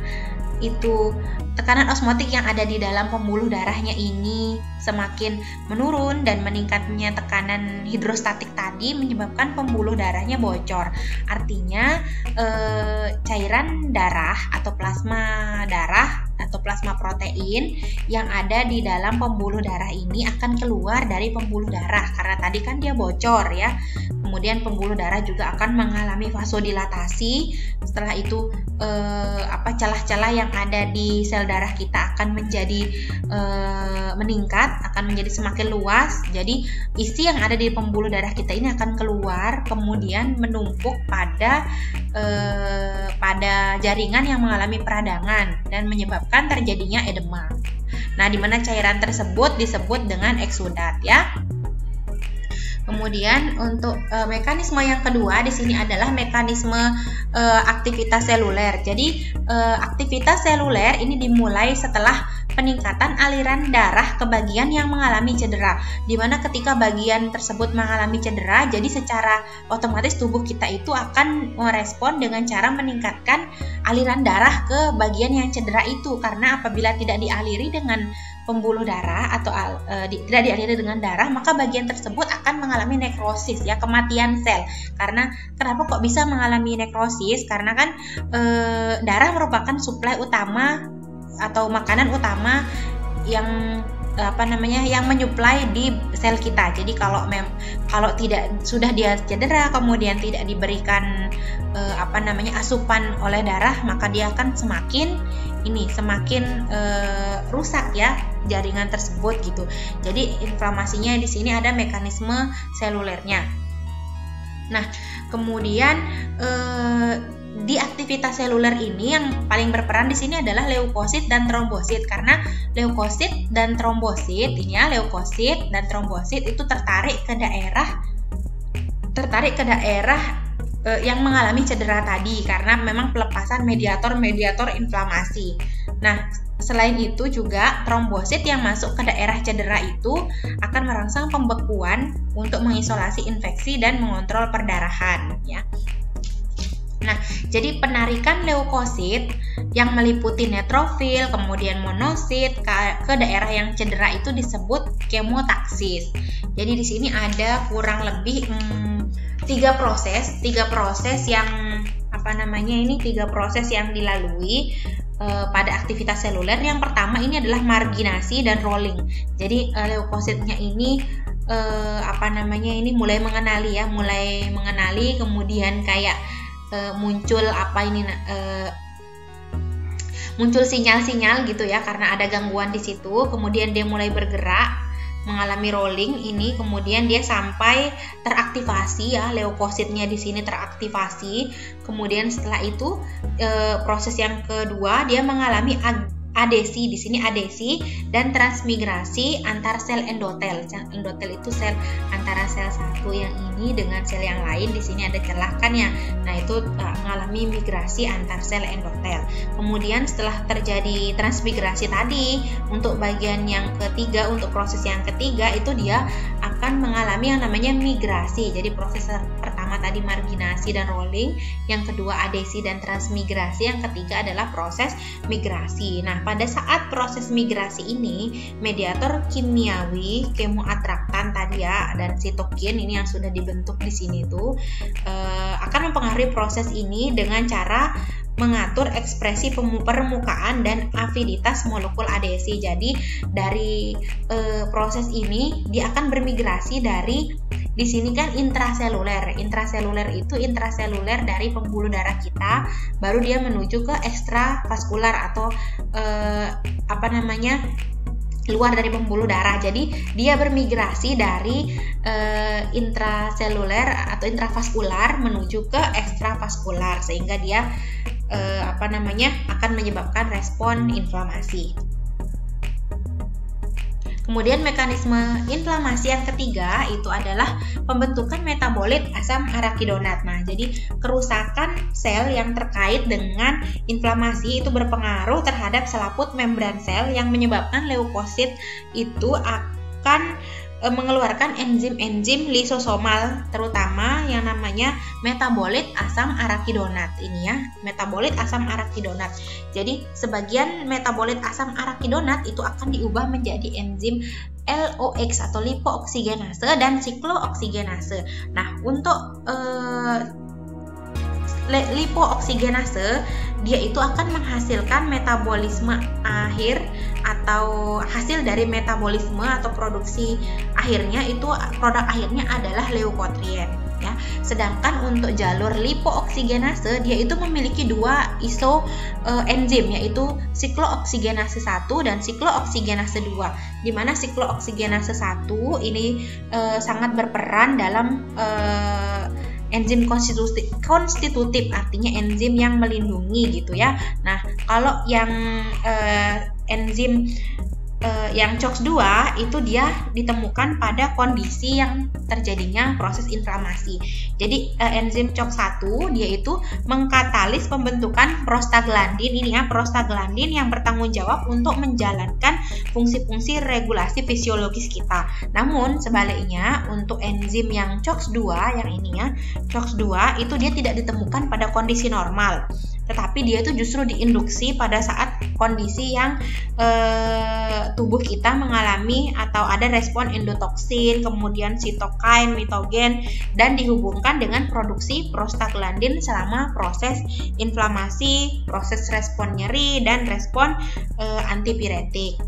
itu, tekanan osmotik yang ada di dalam pembuluh darahnya ini semakin menurun dan meningkatnya tekanan hidrostatik tadi menyebabkan pembuluh darahnya bocor. Artinya cairan darah atau plasma darah atau plasma protein yang ada di dalam pembuluh darah ini akan keluar dari pembuluh darah karena tadi kan dia bocor ya. Kemudian pembuluh darah juga akan mengalami vasodilatasi. Setelah itu celah-celah yang ada di sel darah kita akan menjadi meningkat, akan menjadi semakin luas. Jadi isi yang ada di pembuluh darah kita ini akan keluar, kemudian menumpuk pada jaringan yang mengalami peradangan dan menyebabkan terjadinya edema. Nah, di mana cairan tersebut disebut dengan eksudat ya. Kemudian untuk mekanisme yang kedua di sini adalah mekanisme aktivitas seluler. Jadi aktivitas seluler ini dimulai setelah peningkatan aliran darah ke bagian yang mengalami cedera. Di mana ketika bagian tersebut mengalami cedera, jadi secara otomatis tubuh kita itu akan merespon dengan cara meningkatkan aliran darah ke bagian yang cedera itu. Karena apabila tidak dialiri dengan pembuluh darah atau tidak dialiri dengan darah, maka bagian tersebut akan mengalami nekrosis ya, kematian sel. Karena kenapa kok bisa mengalami nekrosis? Karena kan darah merupakan suplai utama atau makanan utama yang yang menyuplai di sel kita. Jadi kalau tidak sudah dia cedera kemudian tidak diberikan asupan oleh darah, maka dia akan semakin rusak ya jaringan tersebut gitu. Jadi inflamasinya di sini ada mekanisme selulernya. Nah, kemudian di aktivitas seluler ini yang paling berperan di sini adalah leukosit dan trombosit, karena leukosit dan trombosit itu tertarik ke daerah yang mengalami cedera tadi karena memang pelepasan mediator inflamasi. Nah, selain itu juga trombosit yang masuk ke daerah cedera itu akan merangsang pembekuan untuk mengisolasi infeksi dan mengontrol perdarahan ya. Nah, jadi penarikan leukosit yang meliputi neutrofil, kemudian monosit ke daerah yang cedera itu disebut kemotaksis. Jadi di sini ada kurang lebih tiga proses yang dilalui pada aktivitas seluler. Yang pertama ini adalah marginasi dan rolling. Jadi leukositnya ini mulai mengenali, kemudian kayak muncul sinyal-sinyal gitu ya, karena ada gangguan di situ. Kemudian dia mulai bergerak, mengalami rolling ini, kemudian dia sampai teraktivasi ya, leukositnya di sini teraktivasi. Kemudian setelah itu proses yang kedua dia mengalami adesi, di sini adesi dan transmigrasi antar sel endotel. Endotel itu sel antara sel satu yang ini dengan sel yang lain. Di sini ada celah kan ya. Nah, itu mengalami migrasi antar sel endotel. Kemudian setelah terjadi transmigrasi tadi, untuk bagian yang ketiga, untuk proses yang ketiga itu dia akan mengalami yang namanya migrasi. Jadi proses pertama pertama tadi marginasi dan rolling, yang kedua adesi dan transmigrasi, yang ketiga adalah proses migrasi. Nah, pada saat proses migrasi ini, mediator kimiawi, kemoatraktan tadi ya, dan sitokin ini yang sudah dibentuk di sini tuh akan mempengaruhi proses ini dengan cara mengatur ekspresi permukaan dan afiditas molekul adesi. Jadi dari proses ini dia akan bermigrasi dari, di sini kan intraseluler. Intraseluler itu intraseluler dari pembuluh darah kita, baru dia menuju ke ekstravaskular atau luar dari pembuluh darah. Jadi dia bermigrasi dari intraseluler atau intravaskular menuju ke ekstravaskular, sehingga dia akan menyebabkan respon inflamasi. Kemudian mekanisme inflamasi yang ketiga itu adalah pembentukan metabolit asam arakidonat. Nah, jadi kerusakan sel yang terkait dengan inflamasi itu berpengaruh terhadap selaput membran sel yang menyebabkan leukosit itu akan mengeluarkan enzim-enzim lisosomal, terutama yang namanya metabolit asam arakidonat ini ya, metabolit asam arakidonat. Jadi sebagian metabolit asam arakidonat itu akan diubah menjadi enzim LOX atau lipooksigenase dan siklooksigenase. Nah, untuk lipooksigenase dia itu akan menghasilkan metabolisme akhir atau hasil dari metabolisme atau produksi akhirnya itu, produk akhirnya adalah leukotrien ya. Sedangkan untuk jalur lipooksigenase dia itu memiliki dua enzim, yaitu siklooksigenase 1 dan siklooksigenase 2, di mana siklooksigenase 1 ini sangat berperan dalam enzim konstitutif, artinya enzim yang melindungi gitu ya. Nah, kalau yang enzim yang COX-2 itu dia ditemukan pada kondisi yang terjadinya proses inflamasi. Jadi enzim COX-1 dia itu mengkatalis pembentukan prostaglandin ini ya, prostaglandin yang bertanggung jawab untuk menjalankan fungsi-fungsi regulasi fisiologis kita. Namun sebaliknya untuk enzim yang COX-2 yang ini ya, COX-2 itu dia tidak ditemukan pada kondisi normal, tetapi dia itu justru diinduksi pada saat kondisi yang tubuh kita mengalami atau ada respon endotoksin, kemudian sitokain, mitogen, dan dihubungkan dengan produksi prostaglandin selama proses inflamasi, proses respon nyeri, dan respon antipiretik.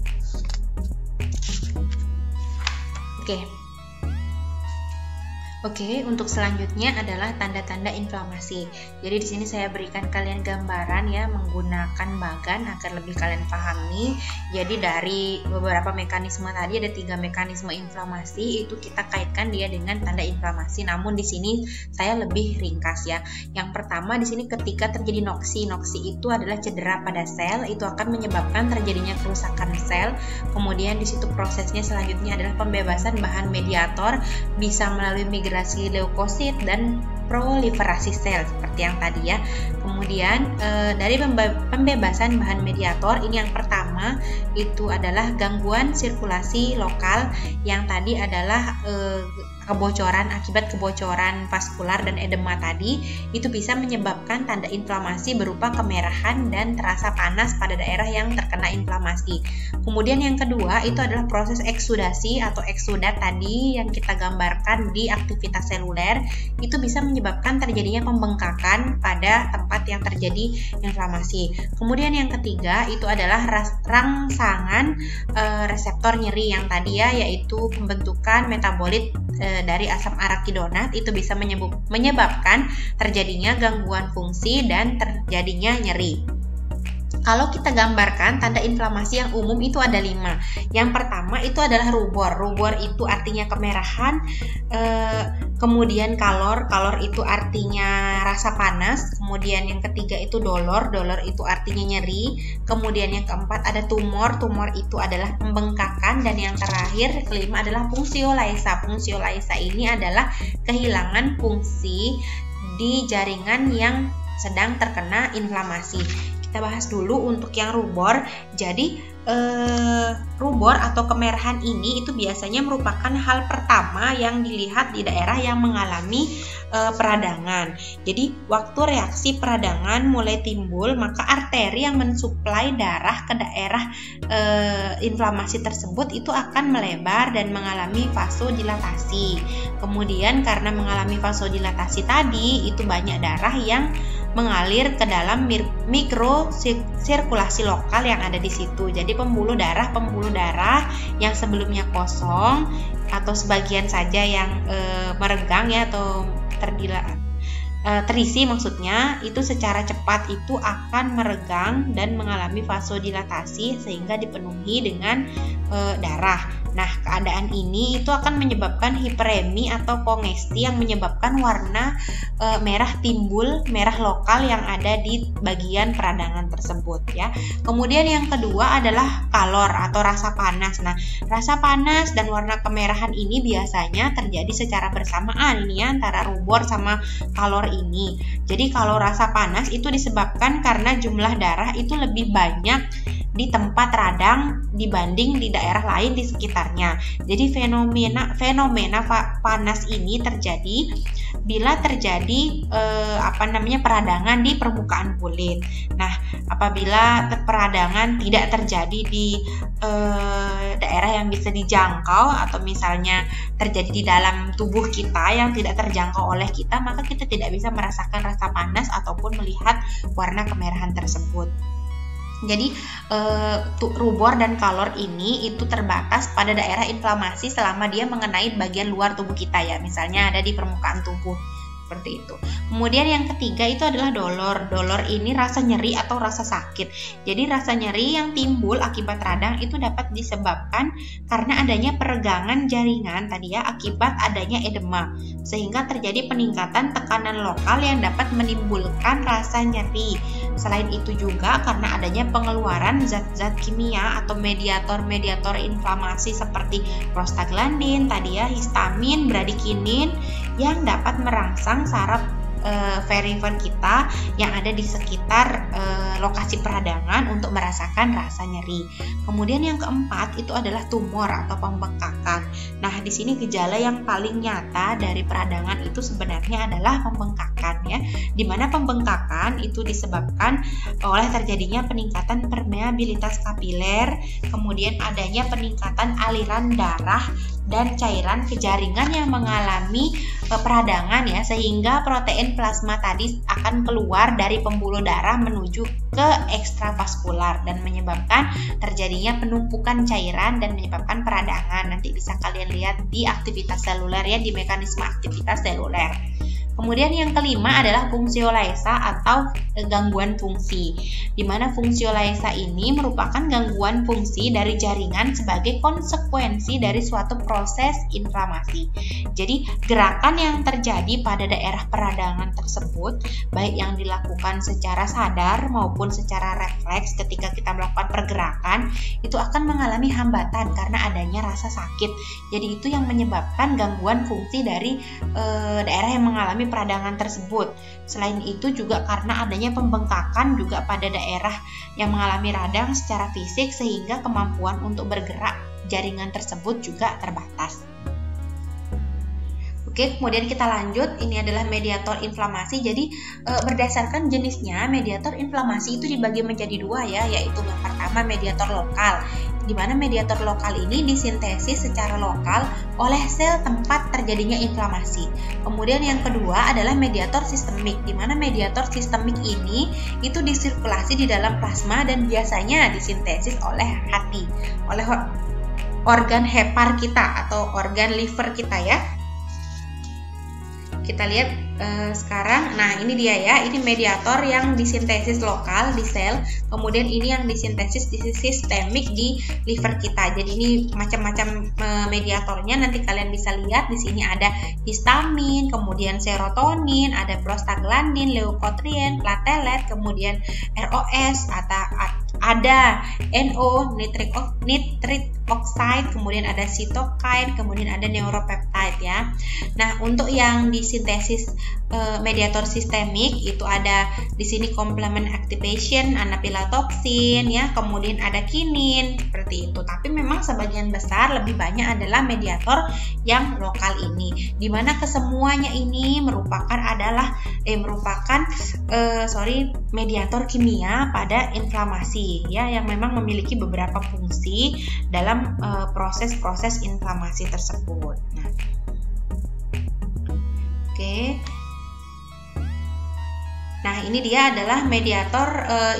Oke, untuk selanjutnya adalah tanda-tanda inflamasi. Jadi di sini saya berikan kalian gambaran ya menggunakan bagan agar lebih kalian pahami. Jadi dari beberapa mekanisme tadi ada 3 mekanisme inflamasi, itu kita kaitkan dia dengan tanda inflamasi. Namun di sini saya lebih ringkas ya. Yang pertama di sini ketika terjadi noksi. Noksi itu adalah cedera pada sel, itu akan menyebabkan terjadinya kerusakan sel. Kemudian di situ prosesnya selanjutnya adalah pembebasan bahan mediator, bisa melalui migrasi leukosit dan proliferasi sel seperti yang tadi ya. Kemudian dari pembebasan bahan mediator ini yang pertama itu adalah gangguan sirkulasi lokal, yang tadi adalah kebocoran akibat kebocoran vaskular dan edema tadi, itu bisa menyebabkan tanda inflamasi berupa kemerahan dan terasa panas pada daerah yang terkena inflamasi. Kemudian yang kedua itu adalah proses eksudasi atau eksudat tadi yang kita gambarkan di aktivitas seluler, itu bisa menyebabkan terjadinya pembengkakan pada tempat yang terjadi inflamasi. Kemudian yang ketiga itu adalah rangsangan reseptor nyeri yang tadi ya, yaitu pembentukan metabolit dari asam arakidonat, itu bisa menyebabkan terjadinya gangguan fungsi dan terjadinya nyeri. Kalau kita gambarkan tanda inflamasi yang umum itu ada 5. Yang pertama itu adalah rubor. Rubor itu artinya kemerahan, kemudian kalor itu artinya rasa panas, kemudian yang ketiga itu dolor itu artinya nyeri, kemudian yang keempat ada tumor itu adalah pembengkakan, dan yang terakhir kelima adalah fungsiolaisa. Fungsiolaisa ini adalah kehilangan fungsi di jaringan yang sedang terkena inflamasi. Kita bahas dulu untuk yang rubor. Jadi rubor atau kemerahan ini itu biasanya merupakan hal pertama yang dilihat di daerah yang mengalami peradangan. Jadi waktu reaksi peradangan mulai timbul, maka arteri yang mensuplai darah ke daerah inflamasi tersebut itu akan melebar dan mengalami vasodilatasi. Kemudian karena mengalami vasodilatasi tadi, itu banyak darah yang mengalir ke dalam mikrosirkulasi lokal yang ada di situ. Jadi pembuluh darah yang sebelumnya kosong atau sebagian saja yang meregang ya atau terisi maksudnya, itu secara cepat itu akan meregang dan mengalami vasodilatasi sehingga dipenuhi dengan darah. Nah, keadaan ini itu akan menyebabkan hiperemi atau kongesti yang menyebabkan warna merah timbul, merah lokal yang ada di bagian peradangan tersebut ya. Kemudian yang kedua adalah kalor atau rasa panas. Nah, rasa panas dan warna kemerahan ini biasanya terjadi secara bersamaan ini ya, antara rubor sama kalor ini. Jadi kalau rasa panas itu disebabkan karena jumlah darah itu lebih banyak di tempat radang dibanding di daerah lain di sekitarnya. Jadi fenomena panas ini terjadi bila terjadi peradangan di permukaan kulit. Nah, apabila peradangan tidak terjadi di daerah yang bisa dijangkau atau misalnya terjadi di dalam tubuh kita yang tidak terjangkau oleh kita, maka kita tidak bisa merasakan rasa panas ataupun melihat warna kemerahan tersebut. Jadi rubor dan kalor ini itu terbatas pada daerah inflamasi selama dia mengenai bagian luar tubuh kita ya, misalnya ada di permukaan tubuh seperti itu. Kemudian yang ketiga itu adalah dolor. Dolor ini rasa nyeri atau rasa sakit. Jadi rasa nyeri yang timbul akibat radang itu dapat disebabkan karena adanya peregangan jaringan tadi ya, akibat adanya edema, sehingga terjadi peningkatan tekanan lokal yang dapat menimbulkan rasa nyeri. Selain itu juga karena adanya pengeluaran zat-zat kimia atau mediator-mediator inflamasi seperti prostaglandin tadi ya, histamin, bradikinin yang dapat merangsang saraf verifer kita yang ada di sekitar lokasi peradangan untuk merasakan rasa nyeri. Kemudian yang keempat itu adalah tumor atau pembengkakan. Nah, di sini gejala yang paling nyata dari peradangan itu sebenarnya adalah pembengkakan ya, di mana pembengkakan itu disebabkan oleh terjadinya peningkatan permeabilitas kapiler, kemudian adanya peningkatan aliran darah dan cairan ke jaringan yang mengalami peradangan ya, sehingga protein plasma tadi akan keluar dari pembuluh darah menuju ke ekstravaskular dan menyebabkan terjadinya penumpukan cairan dan menyebabkan peradangan. Nanti bisa kalian lihat di aktivitas seluler ya, di mekanisme aktivitas seluler. Kemudian yang kelima adalah fungsiolaesa atau gangguan fungsi, di mana fungsiolaesa ini merupakan gangguan fungsi dari jaringan sebagai konsekuensi dari suatu proses inflamasi. Jadi gerakan yang terjadi pada daerah peradangan tersebut, baik yang dilakukan secara sadar maupun secara refleks ketika kita melakukan pergerakan, itu akan mengalami hambatan karena adanya rasa sakit. Jadi itu yang menyebabkan gangguan fungsi dari daerah yang mengalami peradangan tersebut. Selain itu juga karena adanya pembengkakan juga pada daerah yang mengalami radang secara fisik, sehingga kemampuan untuk bergerak jaringan tersebut juga terbatas. Oke, kemudian kita lanjut. Ini adalah mediator inflamasi. Jadi berdasarkan jenisnya, mediator inflamasi itu dibagi menjadi dua ya, yaitu yang pertama mediator lokal, di mana mediator lokal ini disintesis secara lokal oleh sel tempat terjadinya inflamasi. Kemudian yang kedua adalah mediator sistemik, di mana mediator sistemik ini itu disirkulasi di dalam plasma dan biasanya disintesis oleh hati, oleh organ hepar kita atau organ liver kita ya. Kita lihat sekarang, nah ini dia ya, ini mediator yang disintesis lokal di sel, kemudian ini yang disintesis di sistemik di liver kita. Jadi ini macam-macam mediatornya, nanti kalian bisa lihat di sini ada histamin, kemudian serotonin, ada prostaglandin, leukotrien, platelet, kemudian ROS, ada NO, nitrit oxide, kemudian ada cytokine, kemudian ada neuropeptide ya. Nah, untuk yang di sintesis mediator sistemik itu ada di sini complement activation, anaphylatoxin ya, kemudian ada kinin seperti itu. Tapi memang sebagian besar lebih banyak adalah mediator yang lokal ini, dimana kesemuanya ini merupakan mediator kimia pada inflamasi ya, yang memang memiliki beberapa fungsi dalam proses-proses inflamasi tersebut. Nah, oke. Nah, ini dia adalah mediator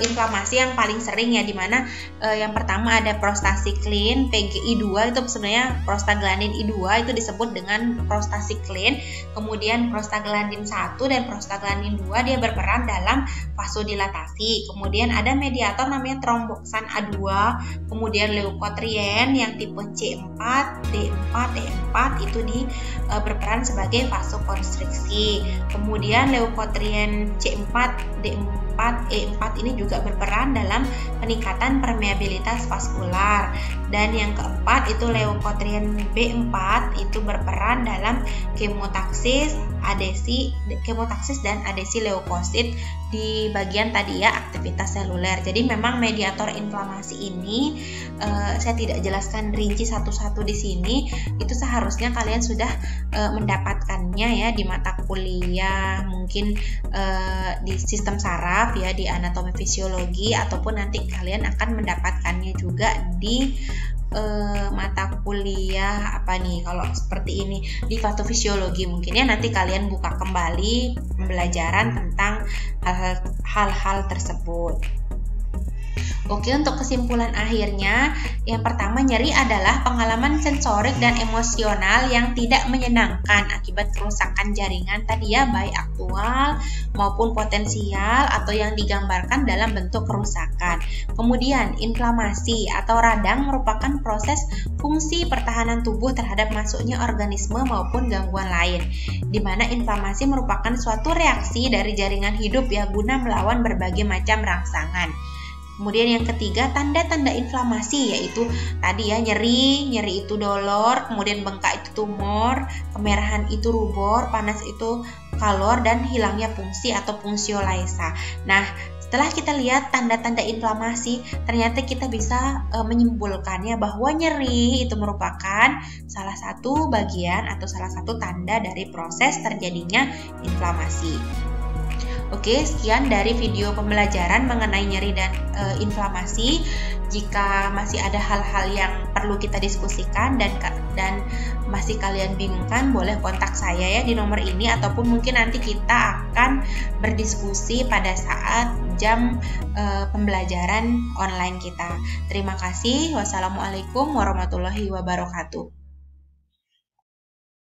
inflamasi yang paling sering ya, dimana yang pertama ada prostacyclin, PGI2 itu sebenarnya prostaglandin I2 itu disebut dengan prostacyclin. Kemudian prostaglandin 1 dan prostaglandin 2 dia berperan dalam vasodilatasi. Kemudian ada mediator namanya tromboksan A2, kemudian leukotrien yang tipe C4, D4, E4 itu berperan sebagai vasokonstriksi. Kemudian leukotrien C4, D4, E4 ini juga berperan dalam peningkatan permeabilitas vaskular. Dan yang keempat itu leukotrien B4 itu berperan dalam kemotaksis dan adesi leukosit di bagian tadi ya, aktivitas seluler. Jadi memang mediator inflamasi ini saya tidak jelaskan rinci satu-satu di sini. Itu seharusnya kalian sudah mendapatkannya ya di mata kuliah, mungkin di sistem saraf ya, di anatomi fisiologi, ataupun nanti kalian akan mendapatkannya juga di mata kuliah apa nih, kalau seperti ini di patofisiologi mungkin ya, nanti kalian buka kembali pembelajaran tentang hal-hal tersebut. Oke, untuk kesimpulan akhirnya, yang pertama, nyeri adalah pengalaman sensorik dan emosional yang tidak menyenangkan akibat kerusakan jaringan tadi ya, baik aktual maupun potensial atau yang digambarkan dalam bentuk kerusakan. Kemudian, inflamasi atau radang merupakan proses fungsi pertahanan tubuh terhadap masuknya organisme maupun gangguan lain, di mana inflamasi merupakan suatu reaksi dari jaringan hidup ya, guna melawan berbagai macam rangsangan. Kemudian yang ketiga, tanda-tanda inflamasi yaitu tadi ya, nyeri itu dolor, kemudian bengkak itu tumor, kemerahan itu rubor, panas itu kalor, dan hilangnya fungsi atau fungsiolaisa. Nah, setelah kita lihat tanda-tanda inflamasi, ternyata kita bisa menyimpulkannya bahwa nyeri itu merupakan salah satu bagian atau salah satu tanda dari proses terjadinya inflamasi. Oke, sekian dari video pembelajaran mengenai nyeri dan inflamasi. Jika masih ada hal-hal yang perlu kita diskusikan dan masih kalian bingungkan, boleh kontak saya ya di nomor ini, ataupun mungkin nanti kita akan berdiskusi pada saat jam pembelajaran online kita. Terima kasih. Wassalamualaikum warahmatullahi wabarakatuh.